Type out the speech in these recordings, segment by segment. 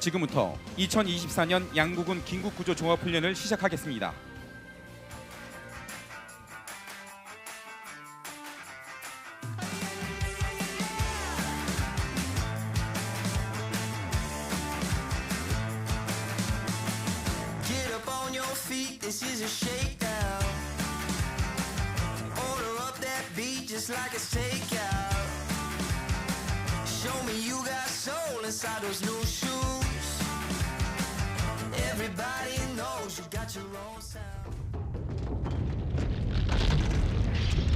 지금부터 2024년 양구군 긴급구조 종합훈련을 시작하겠습니다. Get up on your feet, this is a shakedown. Order up that beat just like it's takeout. Show me you got soul inside those new shoes. Everybody knows you got your own sound.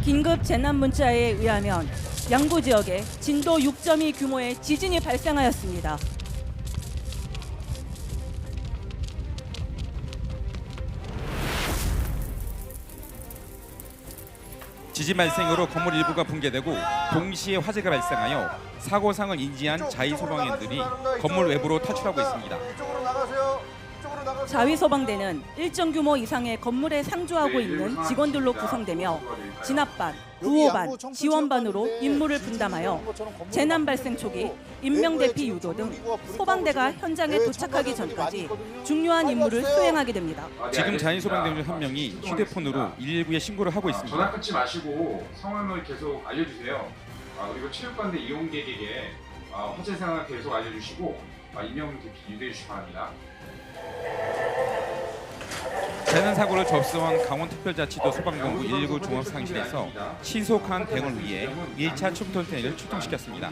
긴급 재난 문자에 의하면 양구 지역에 진도 6.2 규모의 지진이 발생하였습니다. 지진 발생으로 건물 일부가 붕괴되고 동시에 화재가 발생하여 사고상을 인지한 자위소방관들이 건물 외부로 탈출하고 있습니다. 이쪽으로 나가세요. 이쪽으로 나가세요. 자위소방대는 일정 규모 이상의 건물에 상주하고 있는 직원들로 구성되며 진압반, 구호반, 지원반으로 임무를 분담하여 재난 발생 초기 인명대피 유도 등 소방대가 현장에 도착하기 전까지 중요한 임무를 수행하게 됩니다. 지금 자위소방대 중 한 명이 휴대폰으로 119에 신고를 하고 전화 있습니다. 끊지 마시고 상황을 계속 알려주세요. 그리고 체육관대 이용객에게 화재 상황을 계속 알려주시고 인명 대피 유도해 주시기 바랍니다. 재난 사고를 접수한 강원특별자치도 소방본부 119 종합상실에서 신속한 대응을 위해 1차 춤톤테를 출동시켰습니다.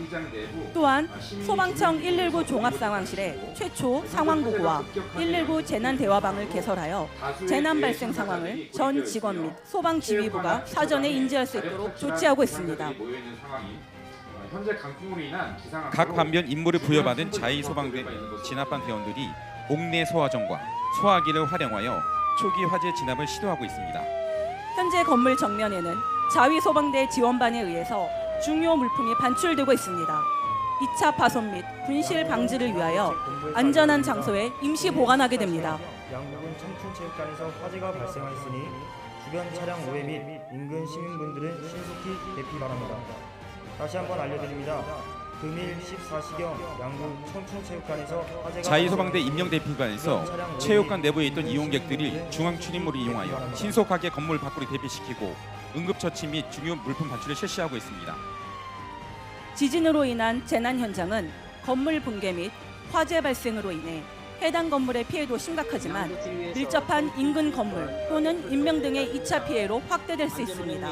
또한 소방청 119 종합상황실에 최초 상황보고와 119 재난대화방을 개설하여 재난 발생 상황을 전 직원 및 소방지휘부가 사전에 인지할 수 있도록 조치하고 있습니다. 현재 강풍으로 인한 기상 각 반면 임무를 부여받은 자위소방대 진압반 대원들이 옥내 소화정과 소화기를 활용하여 초기 화재 진압을 시도하고 있습니다. 현재 건물 정면에는 자위소방대 지원반에 의해서 중요 물품이 반출되고 있습니다. 2차 파손 및 분실 방지를 위하여 안전한 장소에 임시 보관하게 됩니다. 양구군 청춘체육관에서 화재가 발생하였으니 주변 차량 오해 및 인근 시민분들은 신속히 대피 바랍니다. 다시 한번 알려드립니다. 금일 14시경 양구 청춘체육관에서 화재가 자위소방대 임명대피관에서 체육관 내부에 있던 이용객들이 중앙 출입문을 이용하여 신속하게 건물 밖으로 대피시키고 응급처치 및 중요 물품 반출을 실시하고 있습니다. 지진으로 인한 재난 현장은 건물 붕괴 및 화재 발생으로 인해 해당 건물의 피해도 심각하지만 밀접한 인근 건물 또는 인명 등의 2차 피해로 확대될 수 있습니다.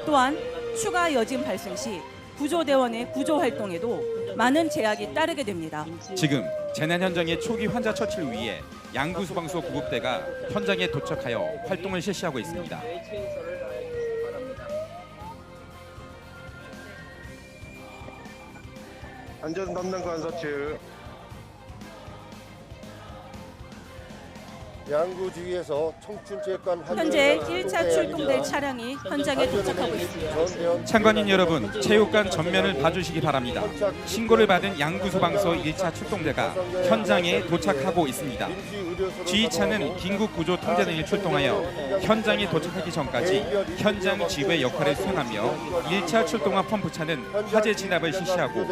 또한 추가 여진 발생 시 구조대원의 구조 활동에도 많은 제약이 따르게 됩니다. 지금 재난 현장의 초기 환자 처치를 위해 양구소방서 구급대가 현장에 도착하여 활동을 실시하고 있습니다. 안전 담당 관사 측 양구 주위에서 청춘체육관 현재 1차 출동될 차량이 현장에 도착하고 있습니다. 참관인 여러분, 체육관 전면을 봐주시기 바랍니다. 신고를 받은 양구소방서 1차 출동대가 현장에 도착하고 있습니다. 지휘차는 긴급구조 통제등이 출동하여 현장에 도착하기 전까지 현장 지휘의 역할을 수행하며 1차 출동한 펌프차는 화재 진압을 실시하고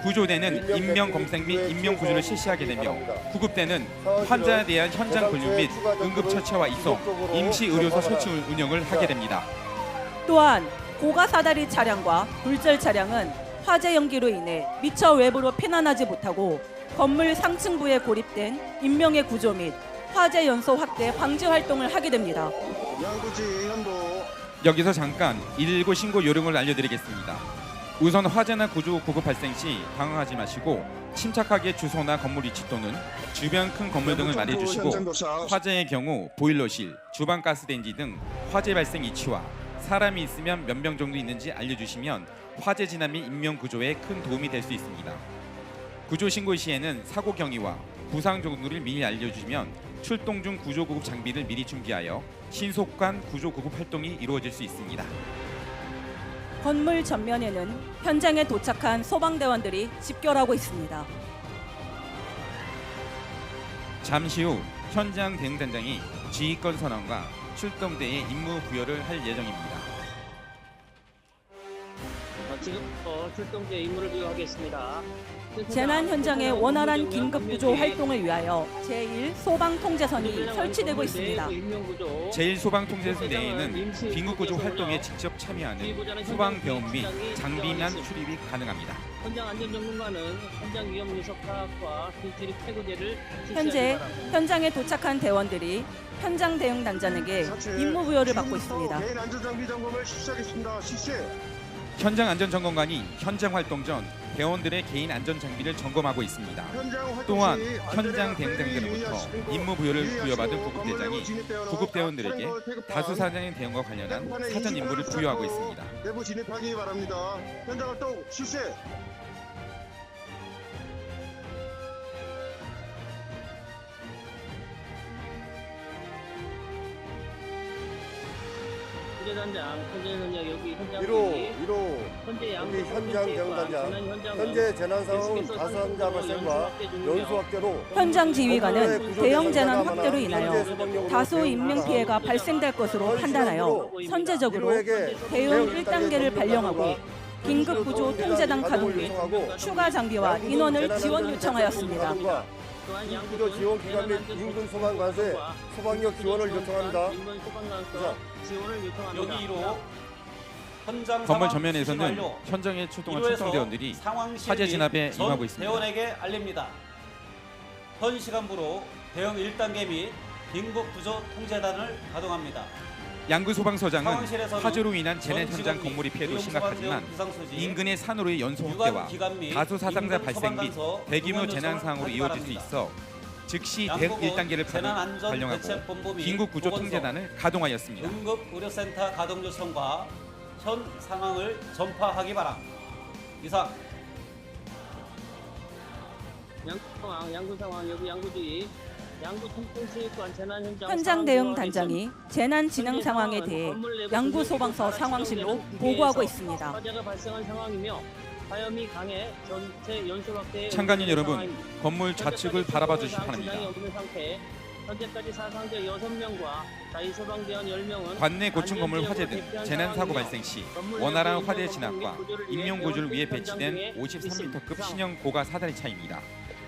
구조대는 인명검색 및 인명구조를 실시하게 되며 구급대는 환자에 대한 현장 분류 및 응급처치와 이송, 임시의료소 설치 운영을 하게 됩니다. 또한 고가사다리 차량과 굴절 차량은 화재 연기로 인해 미처 외부로 피난하지 못하고 건물 상층부에 고립된 인명의 구조 및 화재 연소 확대 방지 활동을 하게 됩니다. 양구지 현도 여기서 잠깐 119 신고 요령을 알려드리겠습니다. 우선 화재나 구조 구급 발생 시 당황하지 마시고 침착하게 주소나 건물 위치 또는 주변 큰 건물 등을 말해주시고 화재의 경우 보일러실, 주방 가스레인지 등 화재 발생 위치와 사람이 있으면 몇 명 정도 있는지 알려주시면 화재 진압 및 인명 구조에 큰 도움이 될 수 있습니다. 구조 신고 시에는 사고 경위와 부상 정도를 미리 알려주시면 출동 중 구조 구급 장비를 미리 준비하여 신속한 구조 구급 활동이 이루어질 수 있습니다. 건물 전면에는 현장에 도착한 소방대원들이 집결하고 있습니다. 잠시 후 현장 대응단장이 지휘권 선언과 출동대의 임무 부여를 할 예정입니다. 지금부터 출동대 임무를 부여하겠습니다. 재난 현장의 원활한 긴급 구조 활동을 위하여 제1소방통제선이 설치되고 있습니다. 제1소방통제선 내에는 긴급구조 활동에 직접 참여하는 소방대원 및 장비만 출입이 가능합니다. 현장 안전점검관은 현장 위험 요소 파악과 실질의 퇴거제를 현재 현장에 도착한 대원들이 현장 대응 단장에게 임무 부여를 받고 있습니다. 개인 안전장비 점검을 실시하겠습니다. 실시. 현장 안전점검관이 현장 활동 전 대원들의 개인 안전장비를 점검하고 있습니다. 또한 현장 대응자들로부터 임무 부여를 부여받은 구급대장이 구급대원들에게 다수 사장의 대응과 관련한 사전 임무를 부여하고 있습니다. 내부 진입하기 바랍니다. 현장 활동 실시. 부재단장, 현재 현장 여기 현장 1호 현재 여기 현장 대응단장. 현재 재난 상황은 다수 환자 발생과 연수 확대로 현장 지휘관은 대형 재난 확대로 인하여 다수 인명 피해가 발생될 것으로 판단하여 선제적으로 대응 1단계를 발령하고 긴급 구조 통제단 가동 및 추가 장비와 인원을 지원 요청하였습니다. 또한 구조 지원 기관 및 인근 소방 관서에 소방력 지원을 요청합니다. 인근 소방관서 지원을 요청합니다. 여기 1호 현장 건물 상황 전면에서는 수신 완료. 현장에 출동한 1호에서 첨성대원들이 상황 실리 화재 진압에 전 임하고 있습니다. 대원에게 알립니다. 현 시간부로 대응 1단계 및 긴급 구조 통제단을 가동합니다. 양구 소방서장은 상황실에서는 화재로 인한 재난 전 현장 직원 및 건물이 피해도 의용 심각하지만 소방대원 비상소지, 인근의 산으로의 연소 유관 확대와 기관 및 다수 사상자 인근 발생 및 소방관서 대규모 응원 재난 요청을 상황으로 하기 이어질 수 바랍니다. 있어 즉시 대응 양국은 1단계를 발령하고 재난안전대책본부 및 긴급 구조 보건소, 통제단을 가동하였습니다. 응급의료센터 가동 요청과 현 상황을 전파하기 바람. 이상. 양구 상황 여기 양구주의 양구 통통체육관 재난 현장 대응 단장이 재난 진행 상황에 대해 양구 소방서 상황실로 보고하고 있습니다. 화재가 발생한 상황이며 화염이 강해 전체 연소 확대에 참관인 여러분, 상황입니다. 건물 좌측을 바라봐 주시기 바랍니다. 지장이 없는 상태. 현재까지 사상자 6명과 자위소방대원 10명은 관내 고층 건물 화재 등 재난 사고 발생 시 원활한 화재 진압과 인명 구조를 위해 배치된 53m급 신형 고가 사다리 차입니다.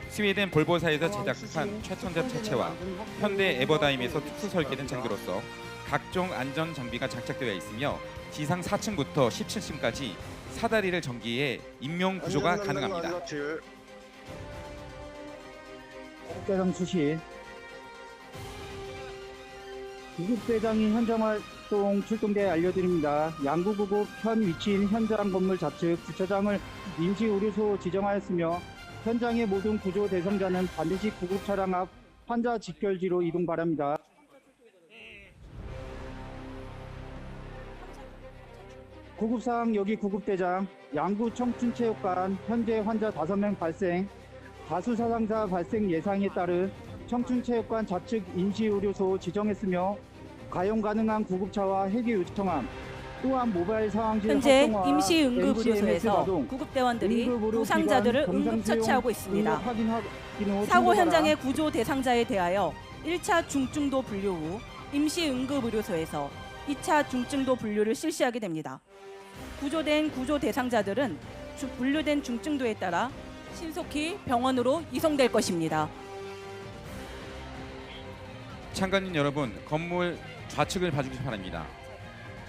스웨덴 볼보사에서 제작한 최첨단 차체와 현대 에버다임에서 특수 설계된 장비로서 각종 안전 장비가 장착되어 있으며 지상 4층부터 17층까지 사다리를 전기해 인명 구조가 가능합니다. 구급대장 수신. 구급대장이 현장 활동 출동대 알려드립니다. 양구구급 현 위치인 현장 건물 좌측 주차장을 임시 의료소 지정하였으며 현장의 모든 구조 대상자는 반드시 구급 차량 앞 환자 직결지로 이동 바랍니다. 구급사항 여기 구급대장, 양구 청춘체육관 현재 환자 5명 발생, 다수 사상자 발생 예상에 따른 청춘체육관 좌측 임시의료소 지정했으며 가용 가능한 구급차와 헬기 요청함. 또한 모바일 상황실 현재 활성화, 임시응급의료소에서 MCMS 가동, 구급대원들이 응급의료 부상자들을 기관 응급 처치하고 있습니다. 응급 확인 후 사고 통보하라. 현장의 구조 대상자에 대하여 1차 중증도 분류 후 임시응급의료소에서 2차 중증도 분류를 실시하게 됩니다. 구조된 구조 대상자들은 분류된 중증도에 따라 신속히 병원으로 이송될 것입니다. 참관인 여러분, 건물 좌측을 봐주시기 바랍니다.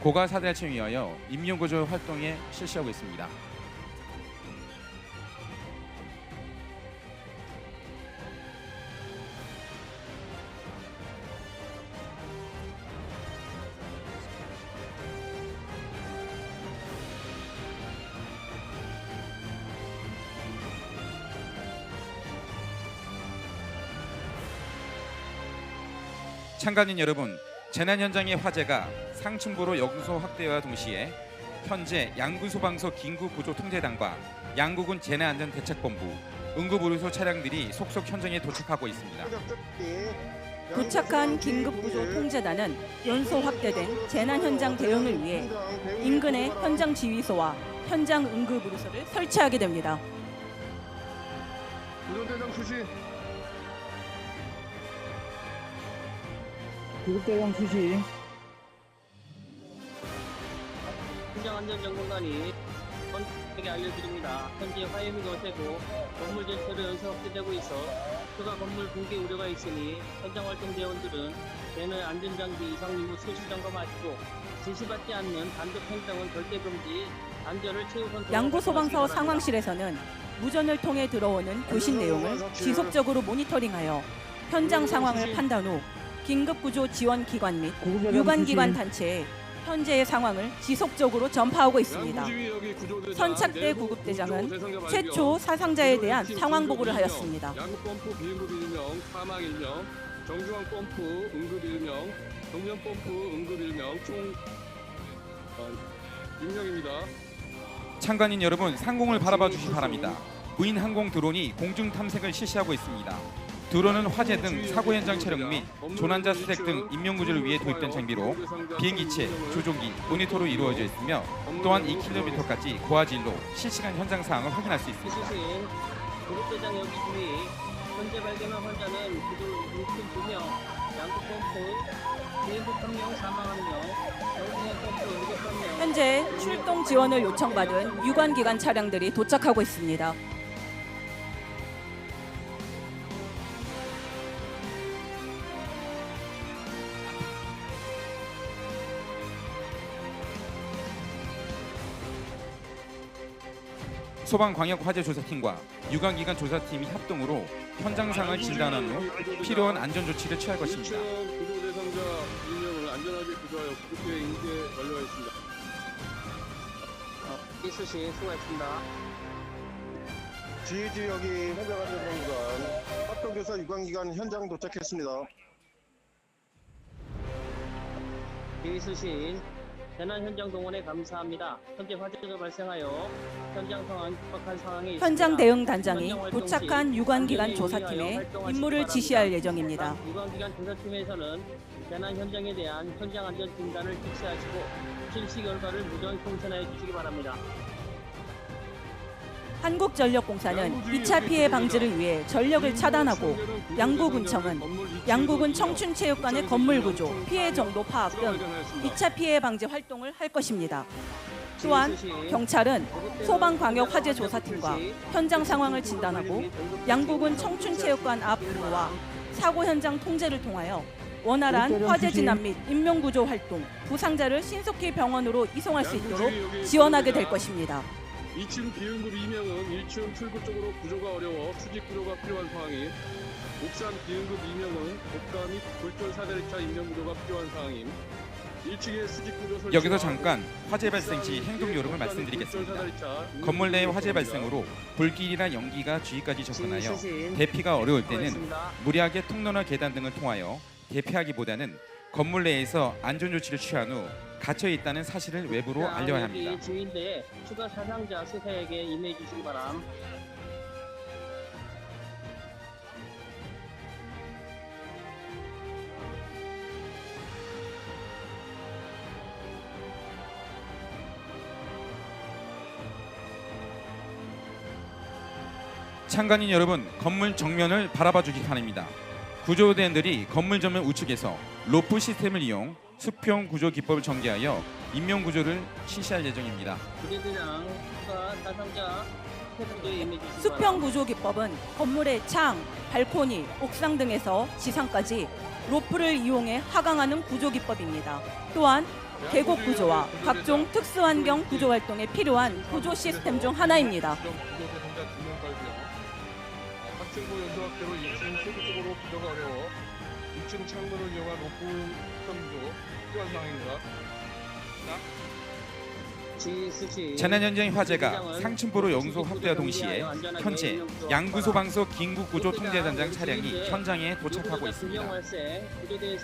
고가 사다리를 위하여 인명구조 활동에 실시하고 있습니다. 참관인 여러분, 재난 현장의 화재가 상층부로 연소 확대와 동시에 현재 양구소방서 긴급구조통제단과 양구군 재난안전대책본부, 응급의료소 차량들이 속속 현장에 도착하고 있습니다. 도착한 긴급구조통제단은 연소 확대된 재난 현장 대응을 위해 인근의 현장 지휘소와 현장 응급의료소를 설치하게 됩니다. 구급대장 수신. 구급대장 수신. 현장 안전점검관이 건축에게 알려드립니다. 현재 화염이 거세고 건물 전체로 연쇄 확대되고 있어 추가 건물 붕괴 우려가 있으니 현장 활동 대원들은 대내 안전장비 이상 유무 수시 점검하시고 지시받지 않는 단독 행동은 절대 금지. 안전을 최우선. 양구소방서 상황실에서는 무전을 통해 들어오는 교신 내용을 지속적으로 모니터링하여 현장 상황을 판단 후 긴급구조 지원 기관 및 유관기관 단체에 현재의 상황을 지속적으로 전파하고 있습니다. 선착대 구급대장은 최초 사상자에 대한 상황 보고를 하였습니다. 양구펌프 비응급 1명, 사망 1명, 정중앙 펌프 응급 1명, 정면 펌프 응급 1명, 총 6명입니다. 참관인 여러분, 상공을 바라봐 주시기 바랍니다. 무인 항공 드론이 공중 탐색을 실시하고 있습니다. 드론은 화재 등 사고 현장 촬영 및 조난자 수색 등 인명 구조를 위해 도입된 장비로 비행기체, 조종기, 모니터로 이루어져 있으며 또한 2km까지 고화질로 실시간 현장 상황을 확인할 수 있습니다. 구급대장 여기 주의. 현재 발견한 환자는 구조 62명, 양구펌프 비행급 1명, 사망 1명, 정중앙 펌프 응급 1명. 현재 출동 지원을 요청받은 유관기관 차량들이 도착하고 있습니다. 소방광역화재조사팀과 유관기관 조사팀이 협동으로 현장 상황을 진단한 후 필요한 안전조치를 취할 것입니다. 구조 대상자 1명을 안전하게 구조하여 구급대 인계 완료하였습니다. 이수신 수고하셨습니다. 지휘지역이 현장안전본부관 합동조사 유관기관 현장 도착했습니다. 이수신 재난 현장 동원에 감사합니다. 현재 화재가 발생하여 현장 상황 급박한 상황에 있습니다. 현장 대응 단장이 도착한 유관기관 조사팀에 임무를 지시할 예정입니다. 유관기관 조사팀에서는 재난 현장에 대한 현장 안전 진단을 실시하시고 실시 결과를 무전 통신해 주시기 바랍니다. 한국전력공사는 2차 피해 방지를 위해 전력을 차단하고 양구군청은 양구군 청춘체육관의 건물 구조, 피해 정도 파악 등 2차 피해 방지 활동을 할 것입니다. 또한 경찰은 소방광역화재조사팀과 현장 상황을 진단하고 양구군 청춘체육관 앞 근무와 사고 현장 통제를 통하여 원활한 화재 진압 및 인명구조 활동, 부상자를 신속히 병원으로 이송할 수 있도록 지원하게 될 것입니다. 2층 비응급 2명은 1층 출구 쪽으로 구조가 어려워 수직 구조가 필요한 상황임. 옥상 비응급 2명은 고가 및 골절 사다리차 인명 구조가 필요한 상황임. 1층의 수직 구조 설치. 여기서 잠깐 화재 발생 시 행동 요령을 말씀드리겠습니다. 건물 내 화재 발생으로 불길이나 연기가 주위까지 접근하여 대피가 어려울 때는 무리하게 통로나 계단 등을 통하여 대피하기보다는 건물 내에서 안전 조치를 취한 후 갇혀 있다는 사실을 외부로 알려야 합니다. 주인대 추가 사상자 수사에게 임해 주시기 바람. 참관인 여러분, 건물 정면을 바라봐 주기 바랍니다. 구조대원들이 건물 전면 우측에서 로프 시스템을 이용 수평 구조 기법을 전개하여 인명 구조를 실시할 예정입니다. 부대대장 추가 사상자 수사에 임해 주시기 바람. 수평 구조 기법은 건물의 창, 발코니, 옥상 등에서 지상까지 로프를 이용해 하강하는 구조 기법입니다. 또한 계곡 구조와 각종 특수환경 구조 활동에 필요한 구조 시스템 중 하나입니다. 학생부 연소 확대로 2층 출구 쪽으로 구조가 어려워 2층 창문을 이용한 로프 구조 필요한 상황입니다. 재난 현장의 화재가 상층부로 연속 확대와 동시에 현재 양구소방서 긴급구조 통제단장 차량이 현장에 도착하고 있습니다.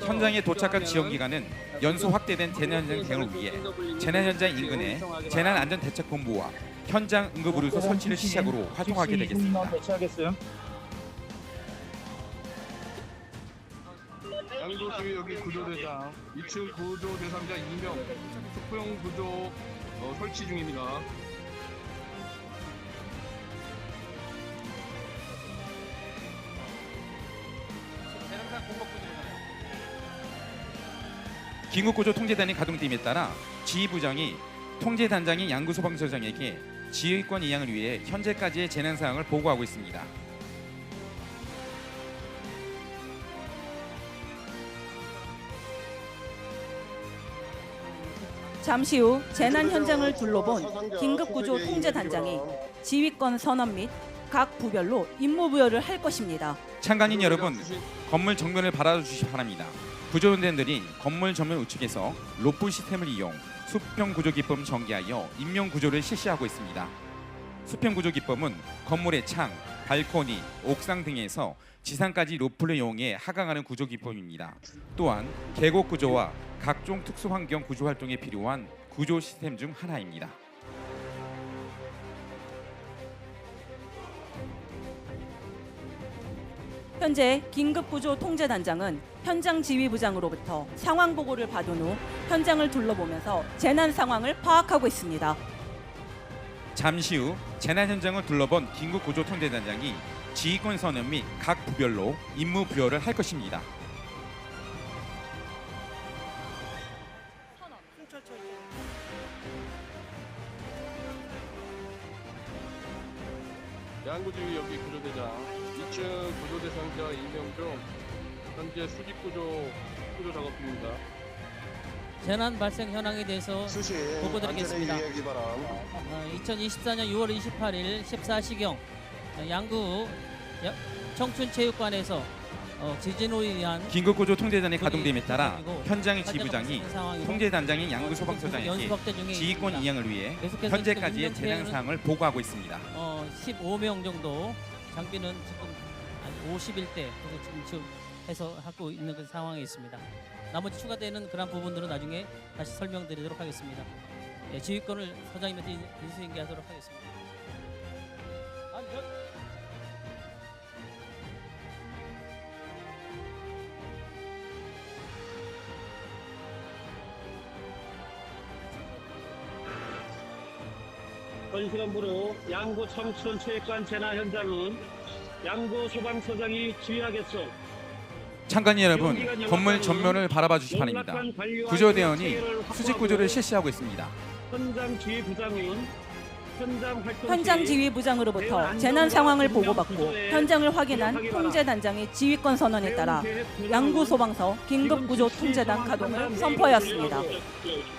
현장에 도착한 지원기관은 연소 확대된 재난 현장 대응을 위해 재난 현장 인근에 재난안전대책본부와 현장 응급의료소 설치를 시작으로 활동하게 되겠습니다. 양도주의 여기 구조대장 2층 구조 대상자 2명 수평 구조 설치 중입니다. 긴급구조 통제단이 가동됨에 따라 지휘부장이 통제단장인 양구소방서장에게 지휘권 이양을 위해 현재까지의 재난 상황을 보고하고 있습니다. 잠시 후 재난 현장을 둘러본 긴급구조 통제단장이 지휘권 선언 및 각 부별로 임무 부여를 할 것입니다. 참관인 여러분, 건물 정면을 바라주시기 바랍니다. 구조대원들이 건물 전면 우측에서 로프 시스템을 이용 수평 구조 기법을 전개하여 인명 구조를 실시하고 있습니다. 수평 구조 기법은 건물의 창, 발코니, 옥상 등에서 지상까지 로프를 이용해 하강하는 구조 기법입니다. 또한 계곡 구조와 각종 특수 환경 구조 활동에 필요한 구조 시스템 중 하나입니다. 현재 긴급구조 통제단장은 현장 지휘부장으로부터 상황 보고를 받은 후 현장을 둘러보면서 재난 상황을 파악하고 있습니다. 잠시 후 재난 현장을 둘러본 긴급구조 통제단장이 지휘권 선언 및 각 부별로 임무 부여를 할 것입니다. 양구지휘 여기 구조대장 2층 구조 대상자 임명 중 현재 수직 구조 작업 중입니다. 재난 발생 현황에 대해서 보고드리겠습니다. 2024년 6월 28일 14시경 양구 청춘체육관에서 지진으로 인한 긴급구조 통제단이 가동됨에 따라 현장의 지휘부장이 통제단장인 양구소방서장에게 지휘권 이양을 위해 현재까지의 재난 상황을 보고하고 있습니다. 15명 정도 장비는 지금 한 51대 지금 해서 하고 있는 그 상황에 있습니다. 나머지 추가되는 그런 부분들은 나중에 다시 설명드리도록 하겠습니다. 지휘권을 서장님한테 인수인계하도록 하겠습니다. 현 시간부로 양구 청춘체육관 재난 현장은 양구 소방서장이 지휘하겠소. 참관인 여러분, 건물 전면을 바라봐 주시기 바랍니다. 구조대원이 수직 구조를 실시하고 있습니다. 현장 지휘부장은 현장 지휘부장으로부터 재난 상황을 보고받고 현장을 확인한 통제단장의 지휘권 선언에 따라 양구 소방서 긴급구조 통제단 가동을 선포하였습니다.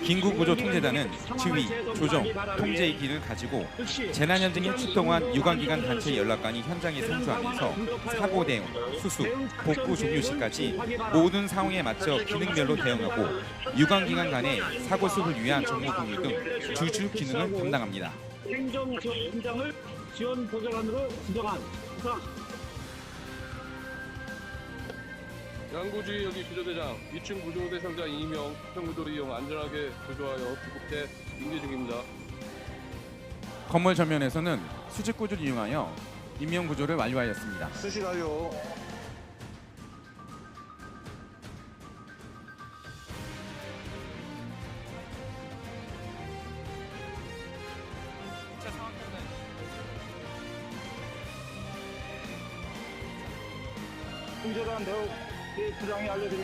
긴급구조 통제단은 지휘, 조정, 통제의 기능을 가지고 재난 현장에 출동한 유관기관 단체 연락관이 현장에 상주하면서 사고 대응, 수습, 복구 종료 시까지 모든 상황에 맞춰 기능별로 대응하고 유관기관 간의 사고 수습을 위한 정보 공유 등 주주 기능을 담당합니다. 행정지원장을 지원 보좌관으로 지정한 이상. 양구지휘 여기 구조대장 2층 구조 대상자 2명 수평구조를 이용 안전하게 구조하여 구급대 인계 중입니다. 건물 전면에서는 수직 구조를 이용하여 인명 구조를 완료하였습니다. 수신 완료.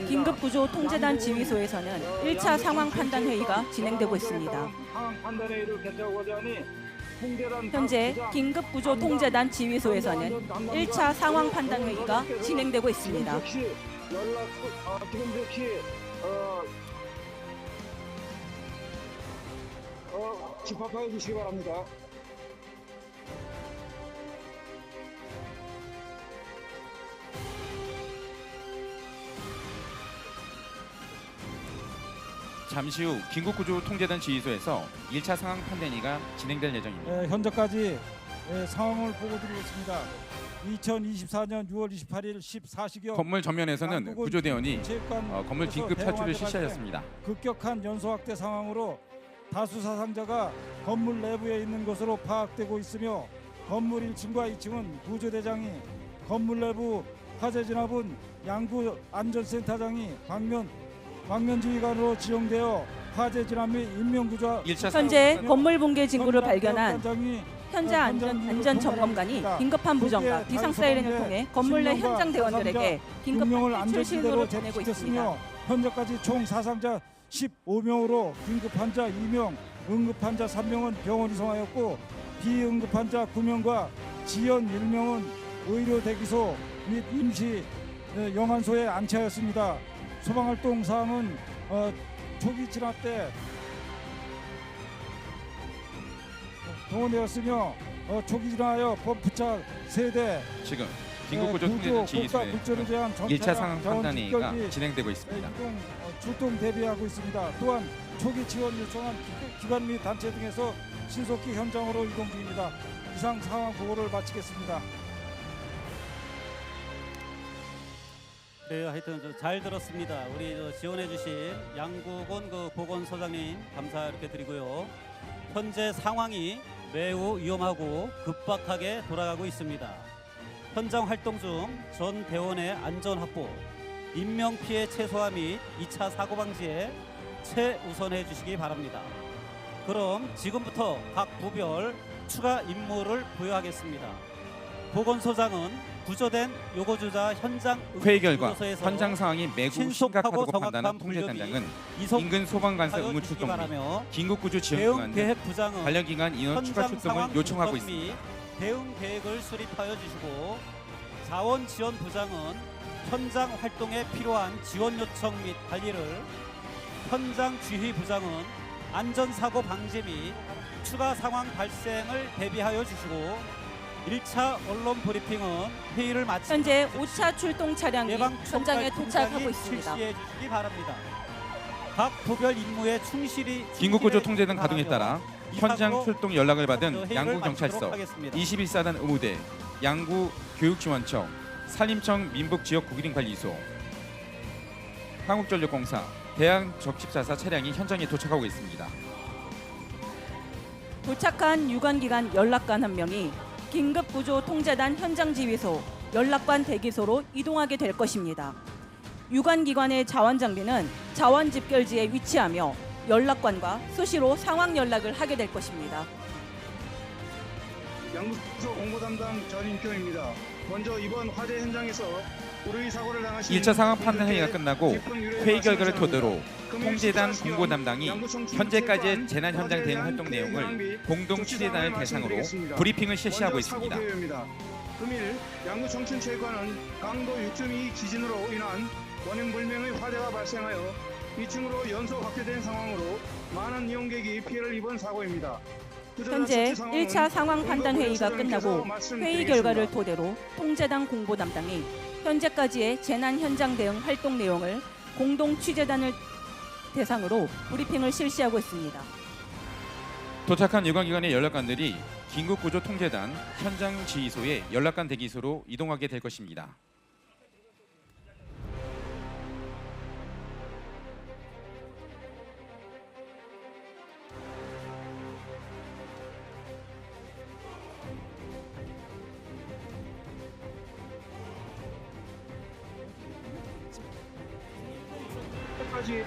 긴급구조 통제단 지휘소에서는 1차 상황 판단 회의가 진행되고 있습니다. 현재 긴급구조 통제단 지휘소에서는 1차 상황 판단 회의가 진행되고 있습니다. 집합하여 주시기 바랍니다. 잠시 후 긴급구조 통제단 지휘소에서 1차 상황 판단회의가 진행될 예정입니다. 현재까지 상황을 보고드리겠습니다. 2024년 6월 28일 14시경 건물 전면에서는 구조대원이 건물 긴급 탈출을 실시하였습니다. 급격한 연소 확대 상황으로 다수 사상자가 건물 내부에 있는 것으로 파악되고 있으며 건물 1층과 2층은 구조대장이 건물 내부 화재 진압은 양구 안전센터장이 방면지휘관으로 지정되어 화재 진압 및 인명구조 현재 건물 붕괴 징후를 발견한 현장 안전 점검관이 긴급한 부정과 비상 사이렌을 통해 건물 내 현장 대원들에게 긴급한 탈출 신호를 보내고 있습니다. 현재까지 총 사상자 15명으로 긴급 환자 2명, 응급 환자 3명은 병원 이송하였고 비응급 환자 9명과 지연 1명은 의료 대기소 및 임시 영안소에 안치하였습니다. 소방활동 사항은 초기 진압 때 동원되었으며 초기 진화하여 펌프차 3대 지금 긴급구조 통제단 지휘소에 1차 상황 판단 회의가 진행되고 있습니다. 출동 대비하고 있습니다. 또한 초기 지원 요청한 기관 및 단체 등에서 신속히 현장으로 이동 중입니다. 이상 상황 보고를 마치겠습니다. 네, 하여튼 잘 들었습니다. 우리 지원해주신 양국원 보건소장님 감사 이렇게 드리고요. 현재 상황이 매우 위험하고 급박하게 돌아가고 있습니다. 현장 활동 중 전 대원의 안전 확보, 인명 피해 최소화 및 2차 사고 방지에 최우선해 주시기 바랍니다. 그럼 지금부터 각 부별 추가 임무를 부여하겠습니다. 보건소장은 구조된 요거주자 현장 회의 결과 구조소에서 현장 상황이 매우 신속하고 심각하다고 판단한 통제단장은 이송 인근 소방관사 의무 출동 및 긴급구조 지원 기관 등 관련 기관 인원 추가 출동을 요청하고 있습니다. 대응 계획을 수립하여 주시고 자원 지원 부장은 현장 활동에 필요한 지원 요청 및 관리를, 현장 지휘 부장은 안전사고 방지 및 추가 상황 발생을 대비하여 주시고 1차 언론 브리핑은 회의를 마치고 현재 5차 출동 차량이 현장에 도착하고 있습니다. 실시해 주시기 바랍니다. 각 부별 임무에 충실히 긴급구조 통제단 가동에 따라 현장 이상으로 출동 연락을 받은 회의를 양구경찰서, 마치도록 하겠습니다. 21사단 의무대, 양구교육지원청, 산림청 민북지역국유림관리소, 한국전력공사, 대한적십자사 차량이 현장에 도착하고 있습니다. 도착한 유관기관 연락관 1명이 긴급구조 통제단 현장지휘소 연락관 대기소로 이동하게 될 것입니다. 유관기관의 자원장비는 자원집결지에 위치하며 연락관과 수시로 상황 연락을 하게 될 것입니다. 양구소 공보 담당 전인표입니다. 먼저 이번 화재 현장에서 불의 사고를 당하신 1차 상황 판단 회의가 끝나고 회의 결과를 토대로 통제단 공보 담당이 현재까지의 재난 현장 대응 활동 내용을 공동 취재단을 대상으로 브리핑을 실시하고 있습니다. 금일 양구 청춘체육관은 강도 6.2 지진으로 인한 원인불명의 화재가 발생하여 2층으로 연소 확대된 상황으로 많은 이용객이 피해를 입은 사고입니다. 현재 1차 상황 판단 회의가 끝나고 회의 결과를 토대로 통제단 공보 담당이 현재까지의 재난 현장 대응 활동 내용을 공동 취재단을 대상으로 브리핑을 실시하고 있습니다. 도착한 유관기관의 연락관들이 긴급구조 통제단 현장 지휘소의 연락관 대기소로 이동하게 될 것입니다. 까지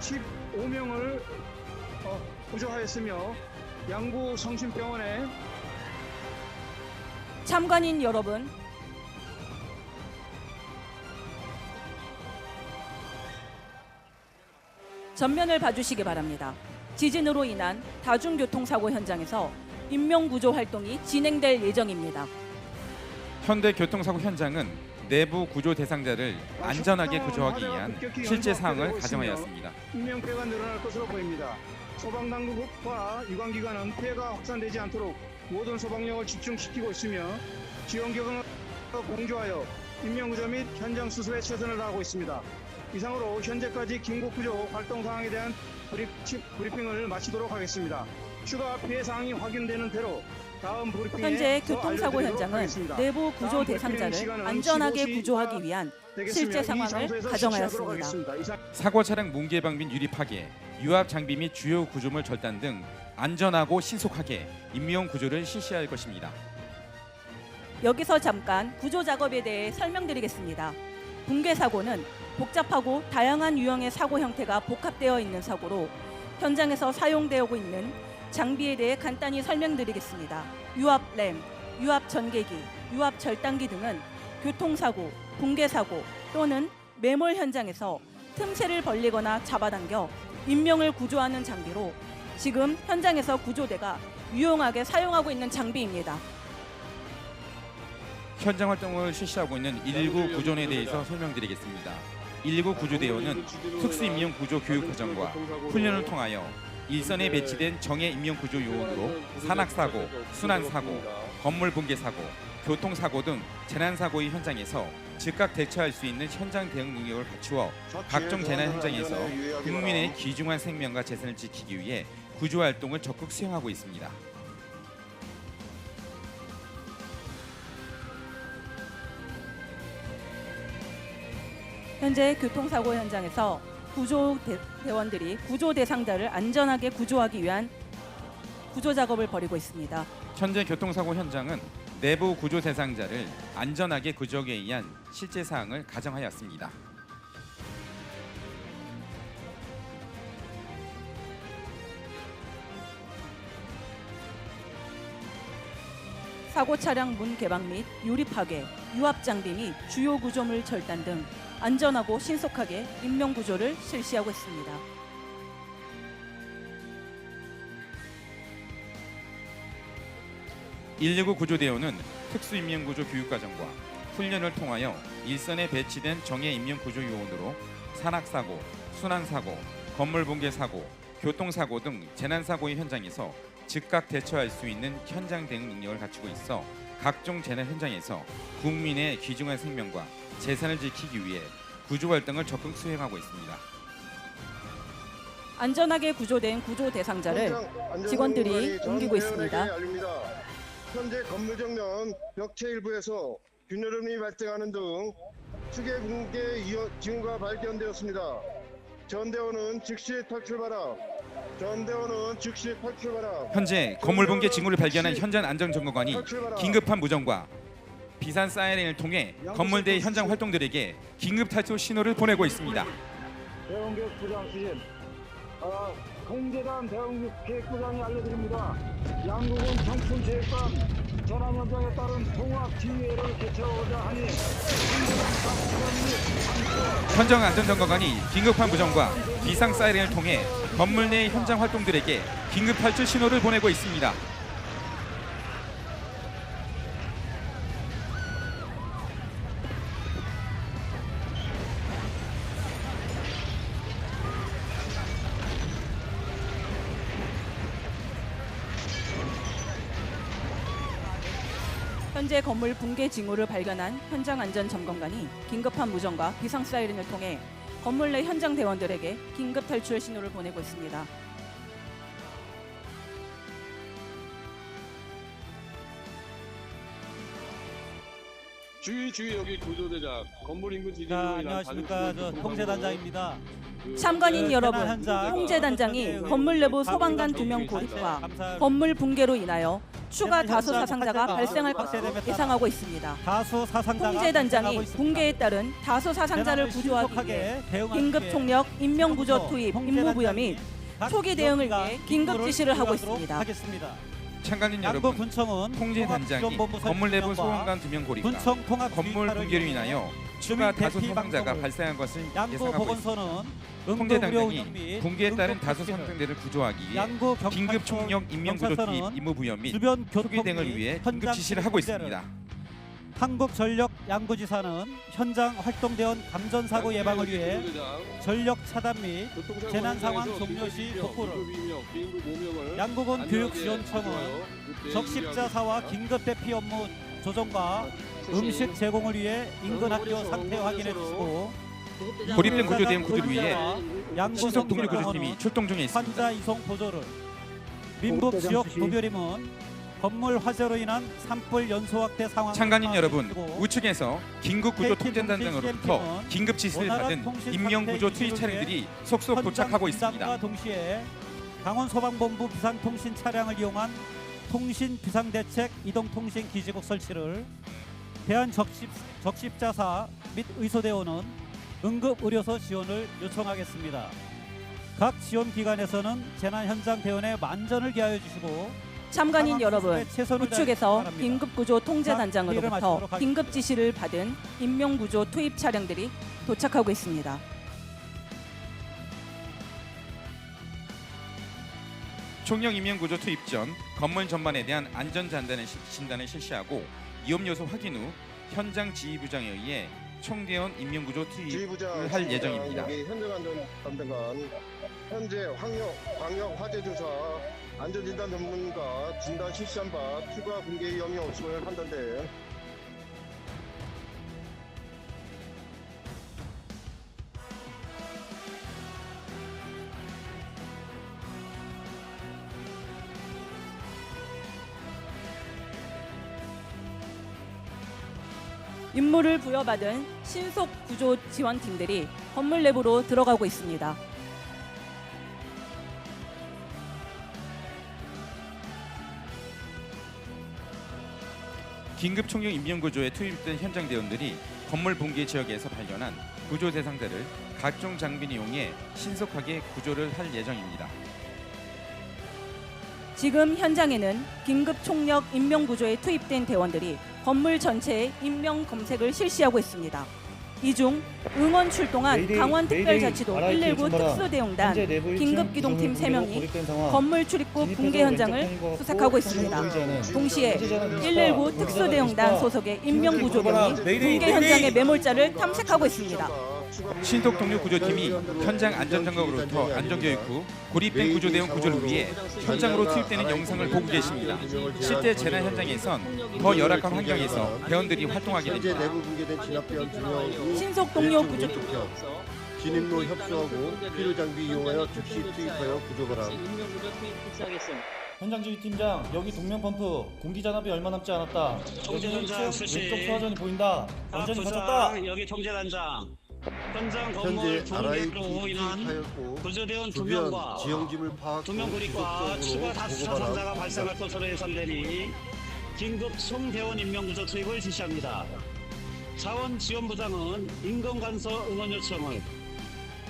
15명을 구조하였으며 양구 성심병원에 참관인 여러분, 전면을 봐주시기 바랍니다. 지진으로 인한 다중교통사고 현장에서 인명구조 활동이 진행될 예정입니다. 현대 교통사고 현장은 내부 구조 대상자를 안전하게 구조하기 위한 실제 사항을 가정하였습니다. 인명피해가 늘어날 것으로 보입니다. 소방당국과 유관기관은 피해가 확산되지 않도록 모든 소방력을 집중시키고 있으며 지원경을 공조하여 인명구조 및 현장 수습에 최선을 다하고 있습니다. 이상으로 현재까지 긴급구조 활동 상황에 대한 브리핑을 마치도록 하겠습니다. 추가 피해 사항이 확인되는 대로 다음 브리핑에 현재 교통사고 현장은 하겠습니다. 내부 구조 대상자를 안전하게 구조하기 위한 실제 상황을 가정하였습니다. 사고 차량 문개방 및 유리 파괴, 유압 장비 및 주요 구조물 절단 등 안전하고 신속하게 임무용 구조를 실시할 것입니다. 여기서 잠깐 구조 작업에 대해 설명드리겠습니다. 붕괴 사고는 복잡하고 다양한 유형의 사고 형태가 복합되어 있는 사고로 현장에서 사용되고 있는 장비에 대해 간단히 설명드리겠습니다. 유압 램, 유압 전개기, 유압 절단기 등은 교통사고, 붕괴사고 또는 매몰 현장에서 틈새를 벌리거나 잡아당겨 인명을 구조하는 장비로 지금 현장에서 구조대가 유용하게 사용하고 있는 장비입니다. 현장 활동을 실시하고 있는 119 구조원에 대해서 설명드리겠습니다. 119 구조대원은 특수임용구조 교육과정과 훈련을 통하여 일선에 배치된 정예임용구조 요원으로 산악사고, 순환사고, 건물 붕괴사고, 교통사고 등 재난사고의 현장에서 즉각 대처할 수 있는 현장 대응 능력을 갖추어 각종 재난 현장에서 국민의 귀중한 생명과 재산을 지키기 위해 구조활동을 적극 수행하고 있습니다. 현재 교통사고 현장에서 구조대원들이 구조 대상자를 안전하게 구조하기 위한 구조 작업을 벌이고 있습니다. 현재 교통사고 현장은 내부 구조 대상자를 안전하게 구조하기 위한 실제 사항을 가정하였습니다. 사고 차량 문 개방 및 유리 파괴, 유압 장비 및 주요 구조물 절단 등 안전하고 신속하게 인명 구조를 실시하고 있습니다. (119) 구조대원은 특수인명구조 교육과정과 훈련을 통하여 일선에 배치된 정예인명구조요원으로 산악사고, 순환사고, 건물 붕괴 사고, 교통사고 등 재난사고의 현장에서 즉각 대처할 수 있는 현장 대응 능력을 갖추고 있어 각종 재난 현장에서 국민의 귀중한 생명과 재산을 지키기 위해 구조활동을 적극 수행하고 있습니다. 안전하게 구조된 구조 대상자를 직원들이 옮기고 있습니다. 현재 건물 정면 벽체 일부에서 균열음이 발생하는 등 축의 붕괴 징후가 발견되었습니다. 전대원은 즉시 탈출 바람. 현재 건물 붕괴 징후를 발견한 현장 안전점검관이 긴급한 무전과 비상 사이렌을 통해 건물대 현장 활동들에게 긴급 탈출 신호를 보내고 있습니다. 대응계획 부장 수신. 통제단 대응계획부장이 알려드립니다. 양국은 청춘체육관 재난 현장에 따른 통합 지휘회를 개최하고자 하니 현장 안전점검관이 긴급한 무전과 비상 사이렌을 통해 건물 내 현장 활동들에게 긴급 탈출 신호를 보내고 있습니다. 현재 건물 붕괴 징후를 발견한 현장 안전 점검관이 긴급한 무전과 비상 사이렌을 통해 건물 내 현장 대원들에게 긴급 탈출 신호를 보내고 있습니다. 주의 여기 구조대장 건물 인근 지진으로 인한 안녕하십니까. 저 통제단장입니다. 참관인 여러분, 현장 통제단장이 건물 내부 소방관 2명 고립과 건물 붕괴로 인하여 추가 다수 사상자가 발생할 것으로 예상하고 있습니다. 통제단장이 붕괴에 따른 다수 사상자를 구조하기 위해 긴급 총력 인명구조 투입 임무 부여 및 초기 대응을 위해 긴급 지시를 하고 있습니다. 참관인 여러분, 통제단장이 건물 내부 소방관 2명 고립과 건물 붕괴로 인하여 추가 다수 사상자가 발생한 것을 예상하고 있습니다. 통제단장이 붕괴에 따른 다수 사상자를 구조하기 위해 긴급 총력 인명구조 투입 임무 부여 및 초기 대응을 위해 긴급 지시를 하고 있습니다. 한국전력 양구지사는 현장 활동대원 감전사고 예방을 위해 전력 차단 및 재난 상황 종료 시 복구를, 양구군 교육지원청은 적십자사와 긴급 대피 업무 조정과 음식 제공을 위해 인근 학교 상태 확인해 주시고, 고립된 구조대원 구조를 위해 신속 동료 구조팀이 출동 중에 있습니다. 환자 이송 보조를, 민북 지역 도별임은 건물 화재로 인한 산불 연소 확대 상황. 참관인 여러분, 우측에서 긴급 구조 통제단장으로부터 긴급 지시를 받은 인명 구조 투입 차량들이 속속 도착하고 있습니다. 동시에 강원소방본부 비상통신 차량을 이용한 통신 비상대책 이동통신 기지국 설치를, 대한적십자사 및 의소대원은 응급의료소 지원을 요청하겠습니다. 각 지원기관에서는 재난 현장 대응에 만전을 기하여 주시고, 참관인 여러분, 우측에서 긴급구조 통제단장으로부터 긴급 지시를 받은 인명구조 투입 차량들이 도착하고 있습니다. 총력 인명구조 투입 전 건물 전반에 대한 안전 진단을 실시하고 위험 요소 확인 후 현장 지휘부장에 의해 총대원 인명구조 투입을 할 예정입니다. 여기 현장안전담당관, 현재 광역 화재조사 안전진단 전문가 진단 실시한 바 추가 공개 위험이 없음을 판단돼 임무를 부여받은 신속 구조 지원팀들이 건물 내부로 들어가고 있습니다. 긴급 총력 인명구조에 투입된 현장 대원들이 건물 붕괴 지역에서 발견한 구조 대상자를 각종 장비를 이용해 신속하게 구조를 할 예정입니다. 지금 현장에는 긴급 총력 인명구조에 투입된 대원들이 건물 전체의 인명 검색을 실시하고 있습니다. 이 중 응원 출동한 강원특별자치도 119 특수대응단 긴급기동팀 3명이 건물 출입구 붕괴 현장을 수색하고 있습니다. 동시에 119 특수대응단 소속의 인명구조병이 붕괴 현장의 매몰자를 탐색하고 있습니다. 신속 동력 구조팀이 현장 안전장갑으로부터 안전교육 후 고립된 구조대원 구조를 위해 현장으로 투입되는 영상을 보고 계십니다. 실제 재난 현장에선 더 열악한 환경에서 대원들이 활동하게 됩니다. 내부 붕괴된 진압대원 2명 신속 동력 구조 진입로 협조하고 필요 장비 이용하여 즉시 투입하여 구조 바람. 현장 지휘팀장, 여기 동명 펌프 공기 잔압이 얼마 남지 않았다. 여기 1층 왼쪽 소화전이 보인다. 완전히 갇혔다. 여기 총재단장. 현장 현재 건물 RIT 붕괴로 인한 투입하였고 구조대원 주변 2명과 지형지물 파악 두명 구립과 추가 다수 보고 사상자가 바람. 발생할 것으로 예상되니 긴급 총대원 인명구조 투입을 지시합니다. 자원지원부장은 인건간서 응원 요청을,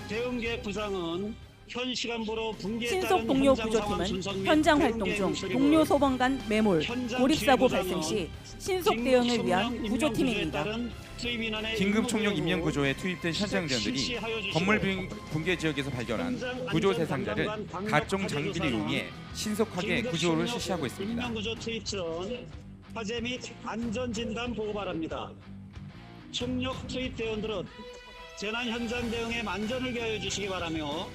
대응계획 부장은 현 시간부로 붕괴에 신속 따른 동료 현장 상황 구조팀은 분석 및 현장 대응 활동 계획 중 수립을, 동료 소방 간 매몰, 현장 고립사고 지휘부장은 발생 시 신속 대응을 위한 구조팀입니다. 긴급 총력 인명구조에 투입된 현장 대원들이 건물 붕괴 지역에서 발견한 구조 대상자를 각종 장비를 이용해 신속하게 구조를 실시하고 있습니다. 인명구조 투입 전 화재 및 안전진단 보고 바랍니다. 총력 투입 대원들은 재난 현장 대응에 만전을 기하여 주시기 바라며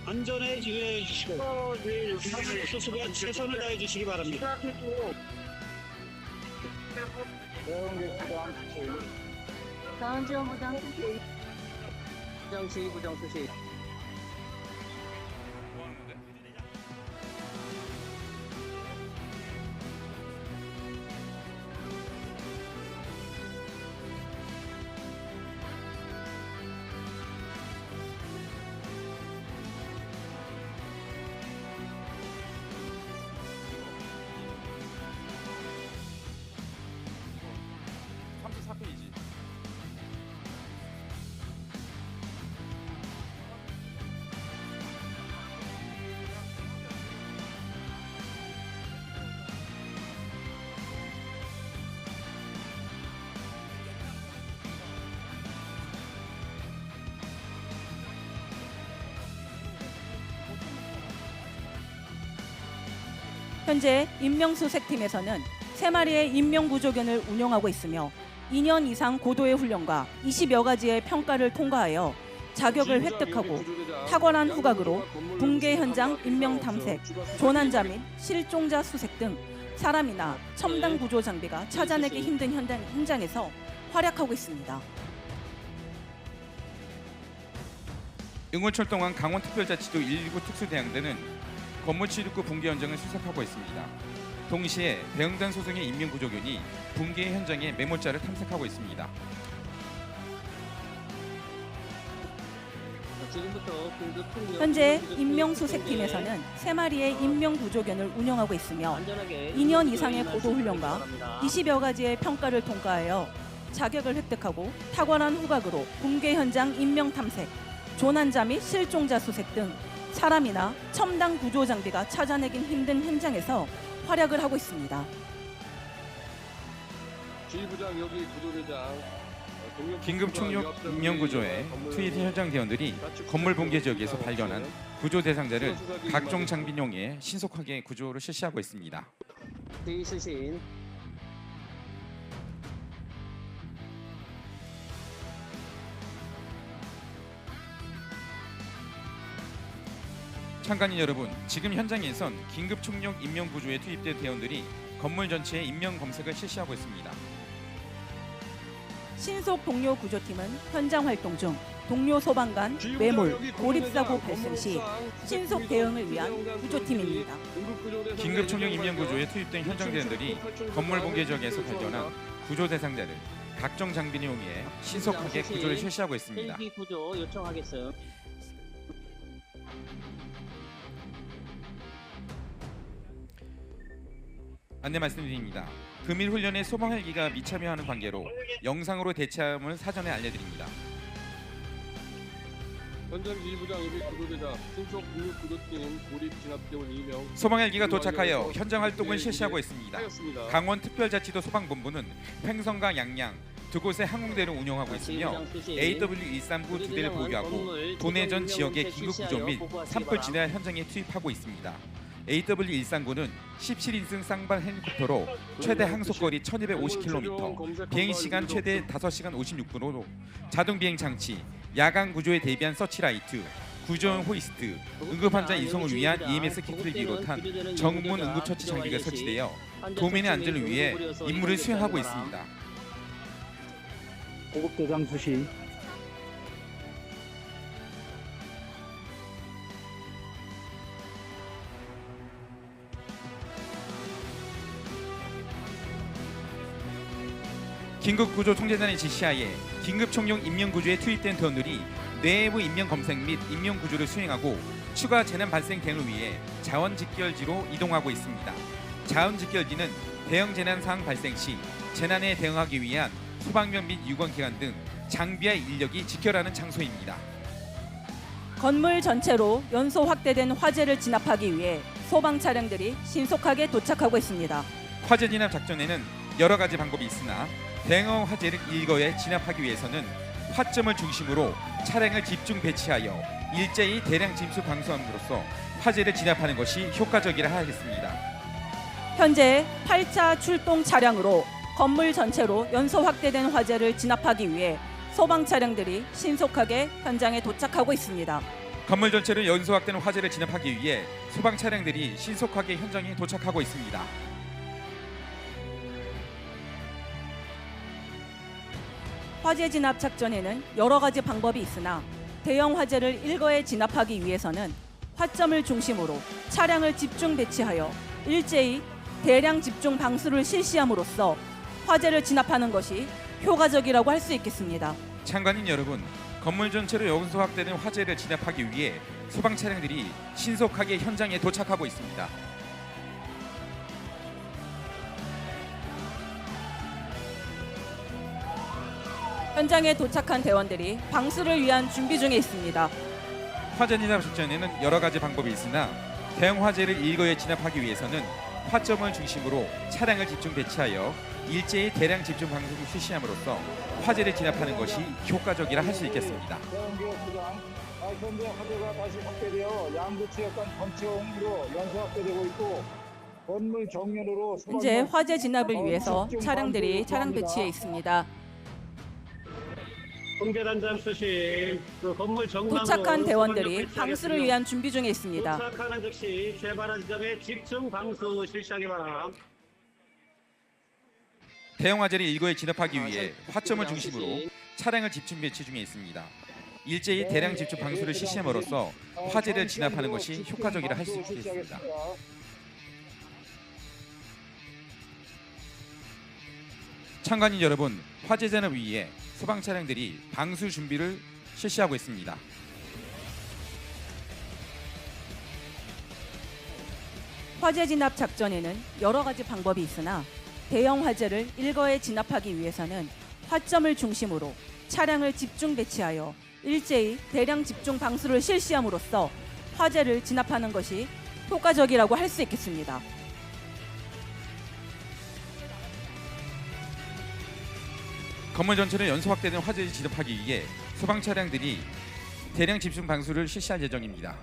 안전에 유의해 주시고 수습에 최선을 다해 주시기 바랍니다. 자원지원부장 부장 지휘부장 수시. 현재 인명수색팀에서는 3마리의 인명구조견을 운영하고 있으며 2년 이상 고도의 훈련과 20여 가지의 평가를 통과하여 자격을 획득하고 탁월한 후각으로 붕괴 현장 인명 탐색, 조난자 및 실종자 수색 등 사람이나 첨단 구조 장비가 찾아내기 힘든 현장에서 활약하고 있습니다. 응원 출동한 강원특별자치도 119 특수대응단은 건물 출입구 붕괴 현장을 수색하고 있습니다. 동시에 대응단 소속의 인명구조견이 붕괴 현장의 매몰자를 탐색하고 있습니다. 현재 인명수색팀에서는 3마리의 인명구조견을 운영하고 있으며 2년 이상의 고도훈련과 20여 가지의 평가를 통과하여 자격을 획득하고 탁월한 후각으로 붕괴 현장 인명탐색, 조난자 및 실종자 수색 등 사람이나 첨단 구조 장비가 찾아내긴 힘든 현장에서 활약을 하고 있습니다. 지휘부장 여기 구조대장 긴급 총력 인명 구조에 투입 현장 대원들이 건물 붕괴 지역에서 발견한 구조 대상자를 각종 장비용에 신속하게 구조를 실시하고 있습니다. 뒤에 있으신 참관인 여러분, 지금 현장에선 긴급 총력 인명 구조에 투입된 대원들이 건물 전체의 인명 검색을 실시하고 있습니다. 신속 동료 구조팀은 현장 활동 중 동료 소방관 매몰, 고립사고 발생 시 신속 대응을 위한 구조팀입니다. 긴급 총력 인명 구조에 투입된 현장 대원들이 건물 붕괴 지역에서 발견한 구조 대상자를 각종 장비를 이용해 신속하게 구조를 실시하고 있습니다. 헬기 구조 요청하겠어요. 안내 말씀드립니다. 금일 훈련에 소방 헬기가 미참여하는 관계로 영상으로 대체함을 사전에 알려드립니다. 현장 지휘부장 및 구조대장, 신속 긴급 구조팀, 고립 진압대원 2명. 소방 헬기가 도착하여 현장 활동을 실시하고 있습니다. 하였습니다. 강원특별자치도 소방본부는 횡성과 양양 두 곳의 항공대를 운영하고 있으며 AW139 두 대를 보유하고 도내전 지역의 긴급구조 및 산불 진화 현장에 투입하고 있습니다. AW139는 17인승 쌍방 헬리콥터로 최대 항속거리 1250km, 비행시간 최대 5시간 56분으로 자동 비행 장치, 야간 구조에 대비한 서치라이트, 구조용 호이스트, 응급환자 이송을 위한 EMS 키트를 비롯한 정문 응급처치 장비가 설치되어 도민의 안전을 위해 임무를 수행하고 있습니다. 구급대장 수시. 긴급구조 총재단의 지시하에 긴급총력 인명구조에 투입된 대원들이 내부 인명검색 및 인명구조를 수행하고 추가 재난 발생 대응을 위해 자원직결지로 이동하고 있습니다. 자원직결지는 대형 재난 상황 발생 시 재난에 대응하기 위한 소방병 및 유관기관 등 장비와 인력이 직결하는 장소입니다. 건물 전체로 연소 확대된 화재를 진압하기 위해 소방 차량들이 신속하게 도착하고 있습니다. 화재 진압 작전에는 여러 가지 방법이 있으나 대형 화재를 일거에 진압하기 위해서는 화점을 중심으로 차량을 집중 배치하여 일제히 대량 짐수 방수함으로써 화재를 진압하는 것이 효과적이라 하겠습니다. 현재 8차 출동 차량으로 건물 전체로 연소 확대된 화재를 진압하기 위해 소방 차량들이 신속하게 현장에 도착하고 있습니다. 건물 전체로 연소 확대된 화재를 진압하기 위해 소방 차량들이 신속하게 현장에 도착하고 있습니다. 화재 진압 작전에는 여러 가지 방법이 있으나 대형 화재를 일거에 진압하기 위해서는 화점을 중심으로 차량을 집중 배치하여 일제히 대량 집중 방수를 실시함으로써 화재를 진압하는 것이 효과적이라고 할 수 있겠습니다. 참관인 여러분, 건물 전체로 연소 확대된 화재를 진압하기 위해 소방 차량들이 신속하게 현장에 도착하고 있습니다. 현장에 도착한 대원들이 방수를 위한 준비 중에 있습니다. 화재 진압 작전에는 여러 가지 방법이 있으나 대형 화재를 일거에 진압하기 위해서는 화점을 중심으로 차량을 집중 배치하여 일제히 대량 집중 방수를 실시함으로써 화재를 진압하는 것이 효과적이라 할 수 있겠습니다. 현재 화재가 다시 확대되어 양구 지역간 전체 홍구로 연소 확대되고 있고 건물 정면으로 현재 화재 진압을 위해서 차량들이 차량 배치해 있습니다. 공개단장 수신, 건물 정망으로 도착한 대원들이 방수를 위한 준비 중에 있습니다. 도착하는 즉시 재발화 지점에 집중 방수 실시하기 바랍니다. 대형 화재를 일거에 진압하기 위해 화점을 중심으로 차량을 집중 배치 중에 있습니다. 일제히 대량 집중 방수를 실시함으로써 화재를 진압하는 것이 효과적이라 할 수 있겠습니다. 참관인 여러분, 화재 진압을 위해 소방 차량들이 방수 준비를 실시하고 있습니다. 화재 진압 작전에는 여러 가지 방법이 있으나 대형 화재를 일거에 진압하기 위해서는 화점을 중심으로 차량을 집중 배치하여 일제히 대량 집중 방수를 실시함으로써 화재를 진압하는 것이 효과적이라고 할 수 있겠습니다. 건물 전체를 연소 확대된 화재를 진압하기 위해 소방 차량들이 대량 집중 방수를 실시할 예정입니다.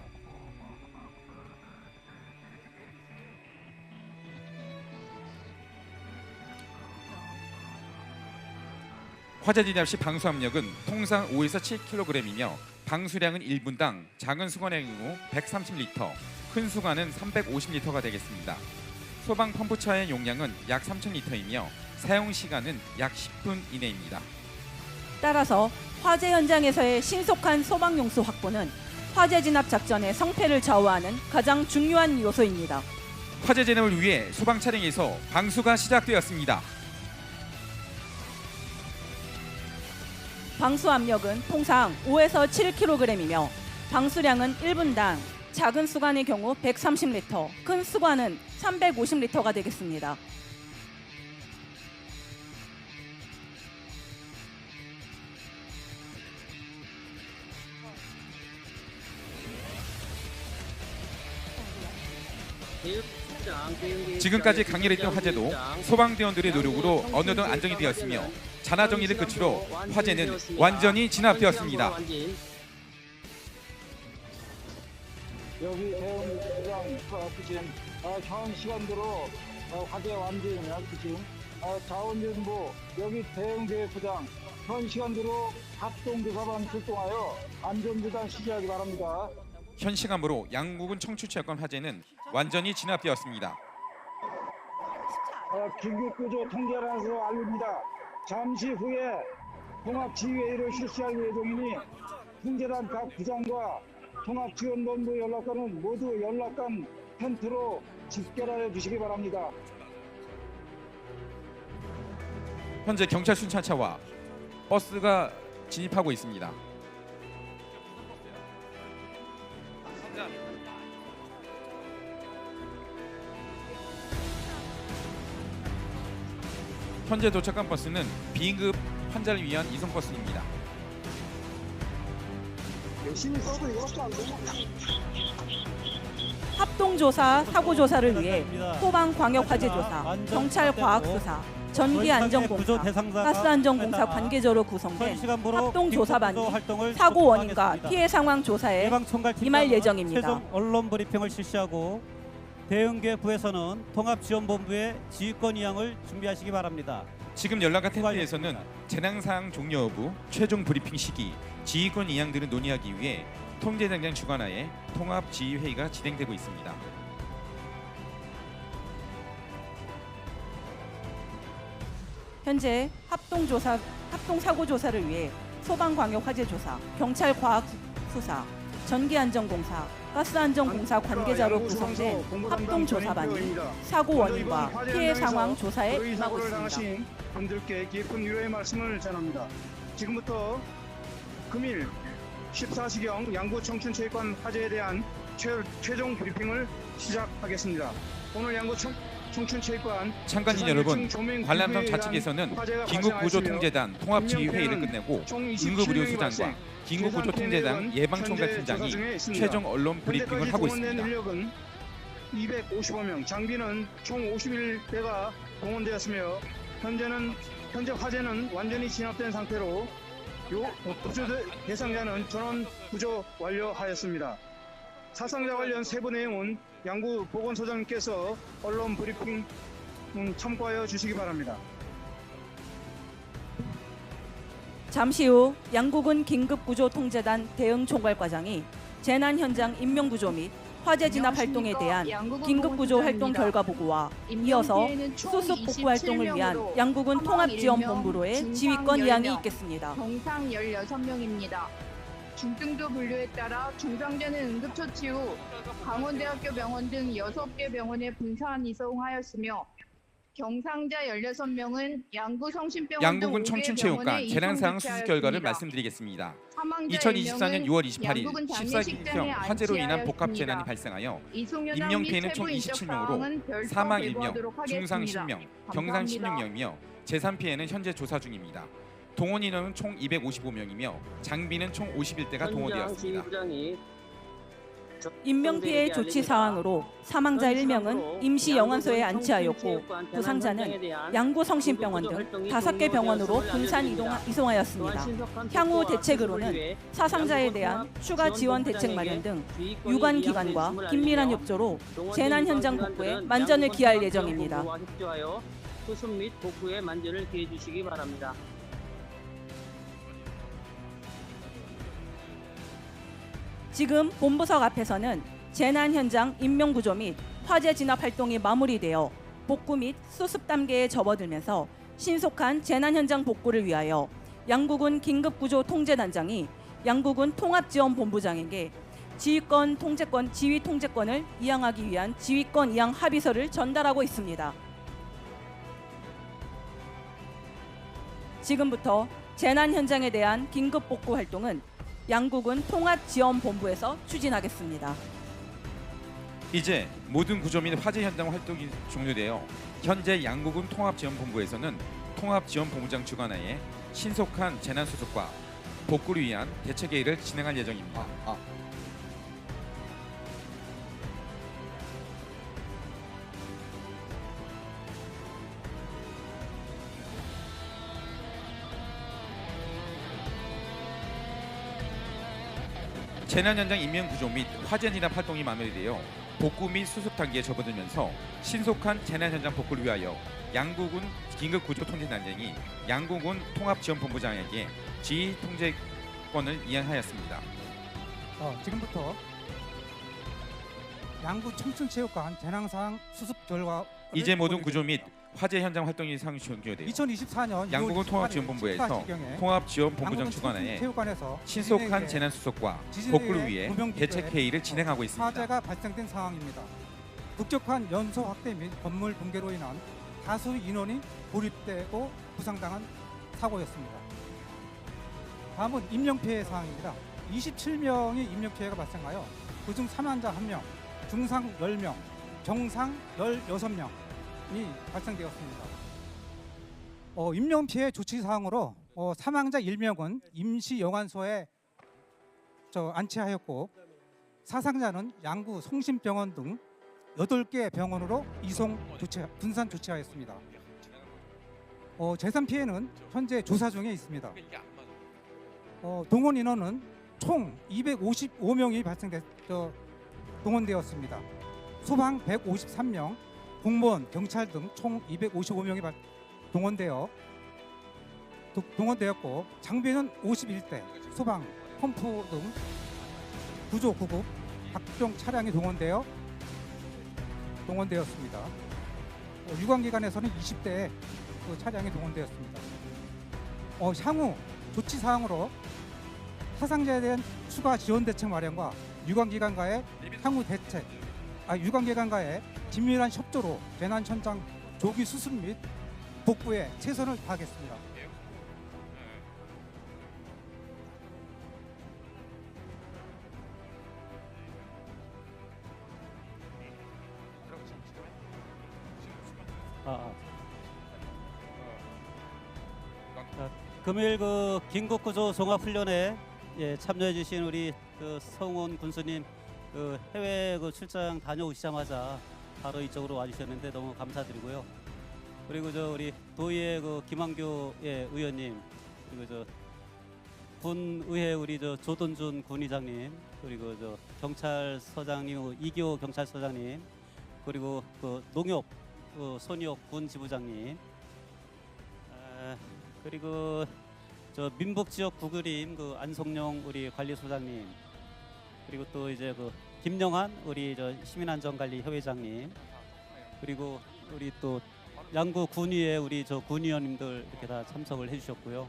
화재 진압 시 방수 압력은 통상 5에서 7kg이며 방수량은 1분당 작은 수건의 경우 130리터, 큰 수건은 350리터가 되겠습니다. 소방 펌프차의 용량은 약 3,000리터이며 사용 시간은 약 10분 이내입니다. 따라서 화재 현장에서의 신속한 소방 용수 확보는 화재 진압 작전의 성패를 좌우하는 가장 중요한 요소입니다. 화재 진압을 위해 소방 차량에서 방수가 시작되었습니다. 방수 압력은 통상 5에서 7kg이며 방수량은 1분당 작은 수관의 경우 130리터, 큰 수관은 350리터가 되겠습니다. 지금까지 강렬했던 화재도 소방대원들의 노력으로 어느덧 안정이 되었으며 잔화 정리를 끝으로 화재는 완전히 진압되었습니다. 여기 대응부장 지금 현 시간대로 화재 완전히 지금 자원연부 여기 대응계획부장 현 시간대로 합동조사반 출동하여 안전재단 실시하기 바랍니다. 현 시간으로 양구군 청춘체육관 화재는 완전히 진압되었습니다. 긴급구조 통제라서 알립니다. 잠시 후에 통합지휘회의를 실시할 예정이니 통제단 각 부장과 통합지원본부 연락관은 모두 연락관 텐트로 집결하여 주시기 바랍니다. 현재 경찰 순찰차와 버스가 진입하고 있습니다. 현재 도착한 버스는 비응급 환자를 위한 이송버스입니다. 열심히 써도 이것도 안 되나? 합동조사, 사고조사를 위해 소방광역화재조사, 경찰과학수사, 전기안전공사, 가스안전공사 관계자로 구성된 합동조사반이 사고 원인과 피해 상황 조사에 임할 예정입니다. 최종 언론 브리핑을 실시하고 대응계획부에서는 통합지원본부의 지휘권 이양을 준비하시기 바랍니다. 지금 연락한 텐트에서는 재난사항 종료 여부, 최종 브리핑 시기, 지휘권 이양 등을 논의하기 위해 통제장장 주관하에 통합지휘회의가 진행되고 있습니다. 현재 합동사고조사를 위해 소방광역화재조사, 경찰과학수사, 전기안전공사, 가스안전공사 관계자로 구성된 합동조사반이 사고 원인과 피해 상황 조사에 임하고 있습니다. 분들께 깊은 위로의 말씀을 전합니다. 지금부터 금일 14시경 양구 청춘체육관 화재에 대한 최종 브리핑을 시작하겠습니다. 오늘 양구 청춘체육관 참관인 여러분, 관람석 좌측에서는 긴급구조통제단 통합지휘회의를 끝내고 응급의료수단과 긴급구조통제단 예방총괄팀장이 최종 언론 브리핑을 하고 있습니다. 인력은 255명, 장비는 총 51대가 동원되었으며 현재 화재는 완전히 진압된 상태로 구조 대상자는 전원 구조 완료하였습니다. 사상자 관련 세부 내용은 양구 보건소장님께서 언론 브리핑 참고하여 주시기 바랍니다. 잠시 후 양구군 긴급구조통제단 대응총괄과장이 재난 현장 인명구조 및 화재 진압 활동에 대한 긴급구조 활동 결과 보고와 이어서 수습 복구 활동을 위한 양구군 통합지원본부로의 지휘권 이양이 있겠습니다. 병상 16명입니다. 중등도 분류에 따라 중상자는 응급처치 후 강원대학교 병원 등 6개 병원에 분산 이송하였으며 경상자 16명은 양구 성심병원 양구군 청춘체육관 재난사항 수습 결과를 말씀드리겠습니다. 2024년 6월 28일 14기형 화재로 인한 복합재난이 발생하여 인명피해는 총 27명으로 사망 1명, 중상 10명, 경상 16명이며 재산피해는 현재 조사 중입니다. 동원 인원은 총 255명이며 장비는 총 51대가 동원되었습니다. 인명피해 조치 사항으로 사망자 1명은 임시 영안소에 안치하였고 부상자는 양구 성심병원 등 5개 병원으로 분산 이송하였습니다. 향후 대책으로는 사상자에 대한 추가 지원 대책 마련 등 유관 기관과 긴밀한 협조로 재난 현장 복구에 만전을 기할 예정입니다. 협조하여 수습 및 복구에 만전을 기해 주시기 바랍니다. 지금 본부석 앞에서는 재난 현장 인명구조 및 화재 진압 활동이 마무리되어 복구 및 수습 단계에 접어들면서 신속한 재난 현장 복구를 위하여 양구군 긴급구조 통제단장이 양구군 통합지원본부장에게 지휘 통제권을 이양하기 위한 지휘권 이양 합의서를 전달하고 있습니다. 지금부터 재난 현장에 대한 긴급 복구 활동은 양구군 통합지원본부에서 추진하겠습니다. 이제 모든 구조 및 화재 현장 활동이 종료되어 현재 양구군 통합지원본부에서는 통합지원본부장 주관하에 신속한 재난 수습과 복구를 위한 대책 회의를 진행할 예정입니다. 재난 현장 인명 구조 및 화재 진압 활동이 마무리되어 복구 및 수습 단계에 접어들면서 신속한 재난 현장 복구를 위하여 양구군 긴급구조 통제단장이 양구군 통합지원본부장에게 지휘 통제권을 이양하였습니다. 지금부터 양구 청춘체육관 재난상황 수습 결과 이제 모든 구조 및 화재 현장 활동이 상시 종료되어 2024년 양구군 통합지원본부에서 통합지원본부장 주관하에 신속한 재난 수습과 복구를 위해 대책 회의를 진행하고 있습니다. 화재가 발생된 상황입니다. 급격한 연소 확대 및 건물 붕괴로 인한 다수 인원이 고립되고 부상당한 사고였습니다. 다음은 인명피해 사항입니다. 27명의 인명피해가 발생하여 그중 사망자 1명, 중상 10명, 정상 16명이 발생되었습니다. 인명피해 조치 사항으로 사망자 1명은 임시 영안소에 안치하였고 사상자는 양구 성심병원 등 8개 병원으로 분산 조치하였습니다. 재산 피해는 현재 조사 중에 있습니다. 동원 인원은 총 255명이 동원되었습니다. 소방 153명, 공무원, 경찰 등 총 255명이 동원되었고 장비는 51대, 소방, 펌프 등 구조 구급 각종 차량이 동원되었습니다. 유관기관에서는 20대의 차량이 동원되었습니다. 향후 조치 사항으로 사상자에 대한 추가 지원 대책 마련과 유관기관과의 긴밀한 협조로 재난 현장 조기 수습 및 복구에 최선을 다하겠습니다. 금일 긴급구조 종합훈련에 참여해주신 우리 성훈 군수님 해외 출장 다녀오시자마자 바로 이쪽으로 와주셨는데 너무 감사드리고요. 그리고 우리 도의회 김한교 의원님, 그리고 군의회 우리 조돈준 군의장님, 그리고 경찰서장님 이기호 경찰서장님, 그리고 농협 손희옥 군지부장님, 그리고 민북지역 구그림 안성용 우리 관리소장님, 그리고 또 이제 김영한 우리 시민안전관리 협의장님, 그리고 우리 또 양구 군의회 우리 군의원님들 이렇게 다 참석을 해주셨고요.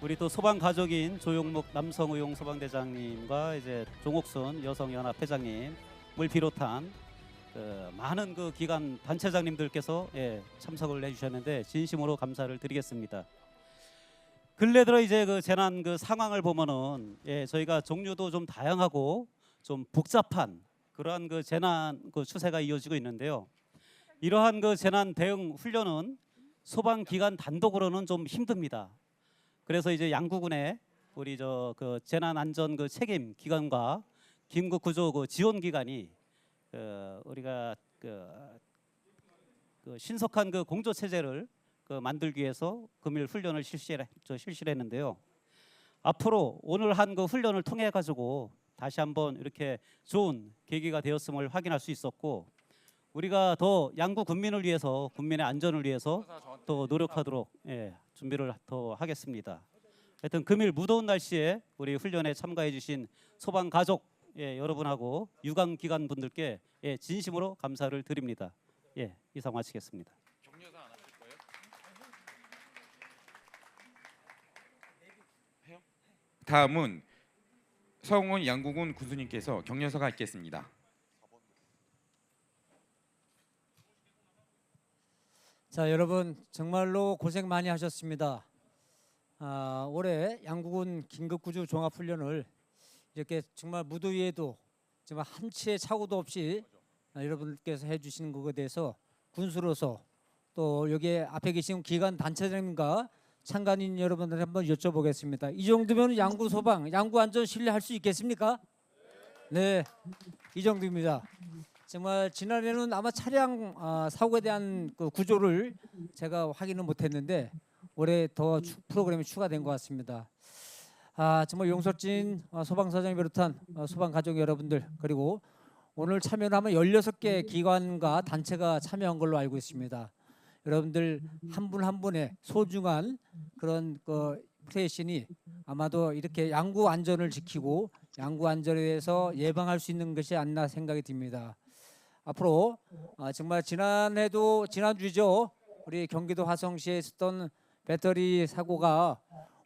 우리 또 소방 가족인 조용목 남성의용 소방대장님과 이제 종옥순 여성연합회장님을 비롯한 많은 기관 단체장님들께서 참석을 해주셨는데 진심으로 감사를 드리겠습니다. 근래 들어 이제 재난 상황을 보면은 저희가 종류도 좀 다양하고 좀 복잡한 그러한 재난 추세가 이어지고 있는데요. 이러한 재난 대응 훈련은 소방 기관 단독으로는 좀 힘듭니다. 그래서 이제 양구군에 우리 재난 안전 책임 기관과 긴급 구조 그 지원 기관이 우리가 신속한 그 공조 체제를 만들기 위해서 금일 훈련을 실시를 했는데요. 앞으로 오늘 한 그 훈련을 통해 가지고 다시 한번 이렇게 좋은 계기가 되었음을 확인할 수 있었고, 우리가 더 양구 군민을 위해서, 군민의 안전을 위해서 더 노력하도록 준비를 더 하겠습니다. 하여튼 금일 무더운 날씨에 우리 훈련에 참가해 주신 소방 가족 여러분하고 유관 기관 분들께 진심으로 감사를 드립니다. 이상 마치겠습니다. 격려사 안 하실 거예요? 해요? 다음은 서흥원 양구군 군수님께서 격려사가 있겠습니다. 자, 여러분 정말로 고생 많이 하셨습니다. 올해 양구군 긴급구조 종합훈련을 이렇게 정말 무더위에도 정말 한치의 착오도 없이 여러분께서 해주시는 것에 대해서 군수로서 또 여기 앞에 계신 기관 단체장님과 참관인 여러분들 한번 여쭤보겠습니다. 이 정도면 양구 소방, 양구 안전 신뢰할 수 있겠습니까? 네, 이 정도입니다. 정말 지난해는 아마 차량 사고에 대한 그 구조를 제가 확인을 못했는데 올해 더 프로그램이 추가된 것 같습니다. 정말 용설진 소방서장을 비롯한 소방 가족 여러분들, 그리고 오늘 참여를 하면 16개 기관과 단체가 참여한 걸로 알고 있습니다. 여러분들 한 분 한 분의 소중한 그런 프레신이 아마도 이렇게 양구 안전을 지키고 양구 안전에 대해서 예방할 수 있는 것이 아니나 생각이 듭니다. 앞으로 정말 지난주죠. 우리 경기도 화성시에 있었던 배터리 사고가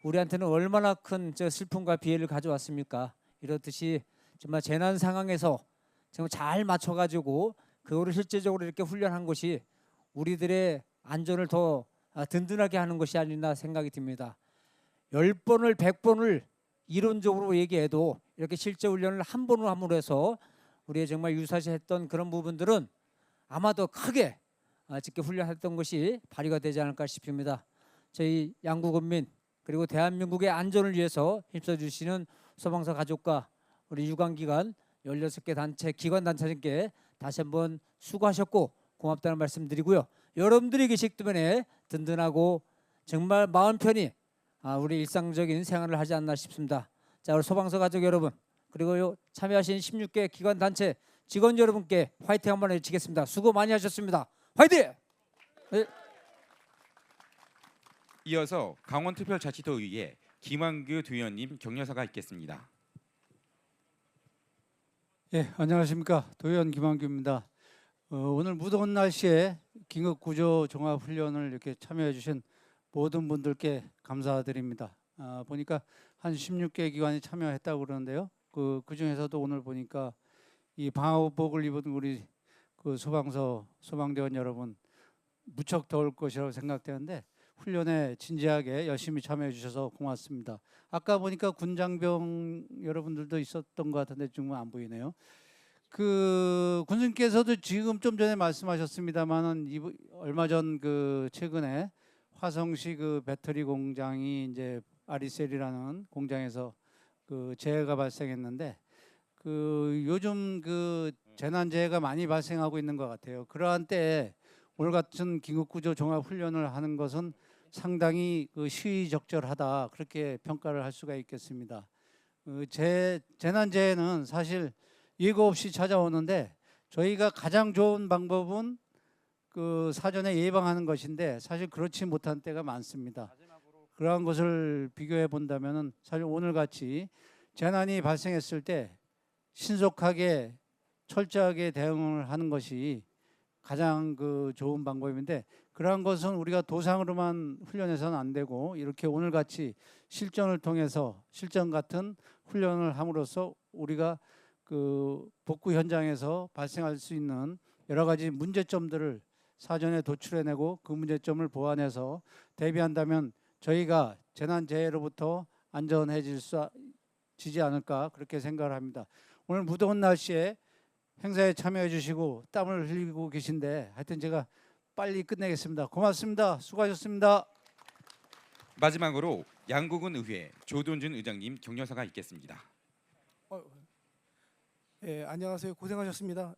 우리한테는 얼마나 큰 슬픔과 비애를 가져왔습니까? 이렇듯이 정말 재난 상황에서 정말 잘 맞춰가지고 그거를 실제적으로 이렇게 훈련한 것이 우리들의 안전을 더 든든하게 하는 것이 아니나 생각이 듭니다. 10번을 100번을 이론적으로 얘기해도 이렇게 실제 훈련을 한 번으로 함으로 해서 우리의 정말 유사시 했던 그런 부분들은 아마도 크게 직접 훈련했던 것이 발휘가 되지 않을까 싶습니다. 저희 양구군민 그리고 대한민국의 안전을 위해서 힘써주시는 소방서 가족과 우리 유관기관 16개 단체, 기관 단체님께 다시 한번 수고하셨고 고맙다는 말씀 드리고요. 여러분들이 계시기 때문에 든든하고 정말 마음 편히 우리 일상적인 생활을 하지 않나 싶습니다. 자, 우리 소방서 가족 여러분, 그리고 참여하신 16개 기관 단체 직원 여러분께 화이팅 한번 해주시겠습니다. 수고 많이 하셨습니다. 화이팅! 네. 이어서 강원특별자치도의회 김환규 도의원님 격려사가 있겠습니다. 안녕하십니까. 도의원 김환규입니다. 오늘 무더운 날씨에 긴급구조 종합훈련을 이렇게 참여해 주신 모든 분들께 감사드립니다. 보니까 한 16개 기관이 참여했다고 그러는데요. 그 중에서도 오늘 보니까 이 방호복을 입은 우리 그 소방대원 여러분 무척 더울 것이라고 생각되는데 훈련에 진지하게 열심히 참여해 주셔서 고맙습니다. 아까 보니까 군장병 여러분들도 있었던 것 같은데 지금은 안 보이네요. 그 군수님께서도 지금 좀 전에 말씀하셨습니다만은 얼마 전 그 최근에 화성시 그 배터리 공장이 이제 아리셀이라는 공장에서 그 재해가 발생했는데 그 요즘 그 재난 재해가 많이 발생하고 있는 것 같아요. 그러한 때에 오늘 같은 긴급구조 종합훈련을 하는 것은 상당히 그 시의적절하다 그렇게 평가를 할 수가 있겠습니다. 재난재해는 사실 예고 없이 찾아오는데 저희가 가장 좋은 방법은 그 사전에 예방하는 것인데 사실 그렇지 못한 때가 많습니다. 그러한 것을 비교해 본다면은 사실 오늘 같이 재난이 발생했을 때 신속하게 철저하게 대응을 하는 것이 가장 그 좋은 방법인데 그러한 것은 우리가 도상으로만 훈련해서는 안 되고 이렇게 오늘 같이 실전을 통해서 실전 같은 훈련을 함으로써 우리가 그 복구 현장에서 발생할 수 있는 여러 가지 문제점들을 사전에 도출해내고 그 문제점을 보완해서 대비한다면 저희가 재난재해로부터 안전해지지 않을까 그렇게 생각을 합니다. 오늘 무더운 날씨에 행사에 참여해 주시고 땀을 흘리고 계신데 하여튼 제가 빨리 끝내겠습니다. 고맙습니다. 수고하셨습니다. 마지막으로 양구군 의회 조돈준 의장님 격려사가 있겠습니다. 안녕하세요. 고생하셨습니다.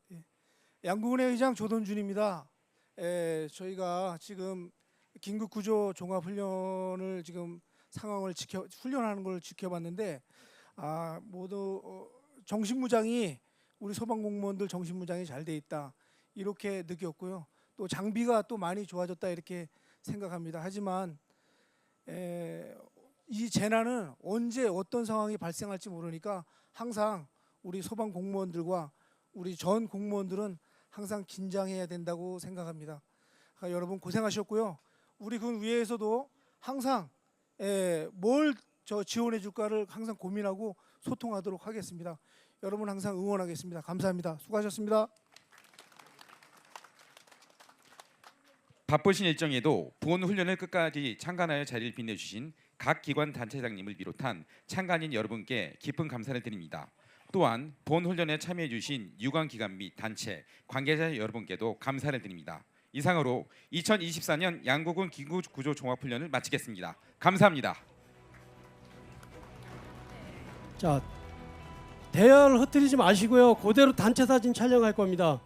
양구군의 의장 조던준입니다. 저희가 지금 긴급 구조 종합 훈련을 지금 상황을 훈련하는 걸 지켜봤는데 모두 정신무장이 우리 소방공무원들 정신무장이 잘 돼 있다 이렇게 느꼈고요. 또 장비가 또 많이 좋아졌다 이렇게 생각합니다. 하지만 이 재난은 언제 어떤 상황이 발생할지 모르니까 항상 우리 소방 공무원들과 우리 전 공무원들은 항상 긴장해야 된다고 생각합니다. 여러분 고생하셨고요. 우리 군 위에서도 항상 뭘 지원해 줄까를 항상 고민하고 소통하도록 하겠습니다. 여러분 항상 응원하겠습니다. 감사합니다. 수고하셨습니다. 바쁘신 일정에도 본 훈련을 끝까지 참관하여 자리를 빛내주신 각 기관 단체장님을 비롯한 참관인 여러분께 깊은 감사를 드립니다. 또한 본 훈련에 참여해주신 유관기관 및 단체 관계자 여러분께도 감사를 드립니다. 이상으로 2024년 양구군 긴급구조 종합훈련을 마치겠습니다. 감사합니다. 자, 대열 흩뜨리지 마시고요. 그대로 단체 사진 촬영할 겁니다.